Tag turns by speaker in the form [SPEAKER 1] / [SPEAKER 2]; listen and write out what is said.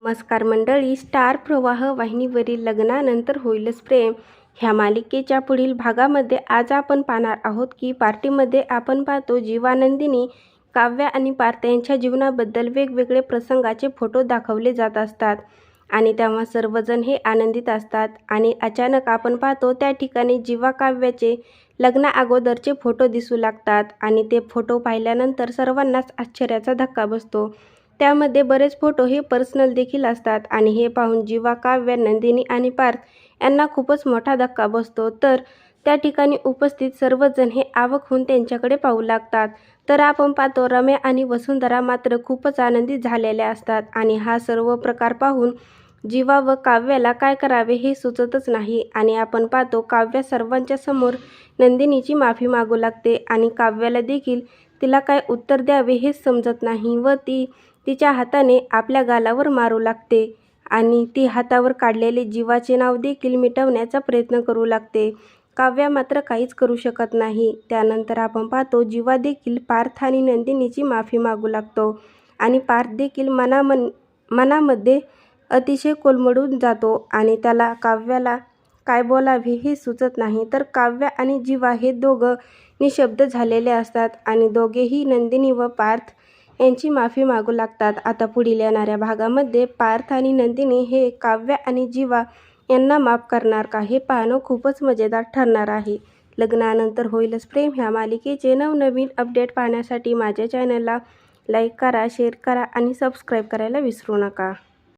[SPEAKER 1] नमस्कार मंडळी, स्टार प्रवाह वाहिनीवरील लग्नानंतर होईलच प्रेम ह्या मालिकेच्या पुढील भागामध्ये आज आपण पाहणार आहोत की पार्टीमध्ये आपण पाहतो जीवानंदिनी, काव्या आणि पार्थ यांच्या जीवनाबद्दल वेगवेगळे प्रसंगाचे फोटो दाखवले जात असतात आणि तेव्हा सर्वजण हे आनंदित असतात आणि अचानक आपण पाहतो त्या ठिकाणी जीवा काव्याचे लग्ना अगोदरचे फोटो दिसू लागतात आणि ते फोटो पाहिल्यानंतर सर्वांनाच आश्चर्याचा धक्का बसतो। त्यामध्ये बरेच फोटो हे पर्सनल देखील असतात आणि हे पाहून जीवा, काव्य, नंदिनी आणि पार्थ यांना खूपच मोठा धक्का बसतो। तर त्या ठिकाणी उपस्थित सर्वजण हे अवाक होऊन त्यांच्याकडे पाहू लागतात। तर आपण पाहतो रम्या आणि वसुंधरा मात्र खूपच आनंदित झालेल्या असतात आणि हा सर्व प्रकार पाहून जीवा व काव्याला काय करावे हे सुचतच नाही आणि आपण पाहतो काव्या सर्वांच्या समोर नंदिनीची माफी मागू लागते आणि काव्याला देखील तिला काय उत्तर द्यावे हेच समजत नाही व ती तिच्या हाताने आपल्या गालावर मारू लागते आणि ती हातावर काढलेले जीवाचे नाव देखील मिटवण्याचा प्रयत्न करू लागते। काव्या मात्र काहीच करू शकत नाही। त्यानंतर आपण पाहतो जीवा देखील पार्थ आणि नंदिनीची माफी मागू लागतो आणि पार्थ देखील मनामध्ये अतिशय कोलमडून जातो आणि त्याला काव्याला काय बोलावे हे सुचत नाही। तर काव्या आणि जीवा हे दोघं निशब्द झालेले असतात आणि दोघेही नंदिनी व पार्थ यांची माफी मागू लागतात। आता पुढील येणाऱ्या भागामध्ये पार्थ आणि नंदिनी हे काव्या आणि जीवा यांना माफ करणार का हे पाहणं खूपच मजेदार ठरणार आहे। लग्नानंतर होईलच प्रेम ह्या मालिकेचे नवनवीन अपडेट पाहण्यासाठी माझ्या चॅनलला लाईक करा, शेअर करा आणि सबस्क्राईब करायला विसरू नका।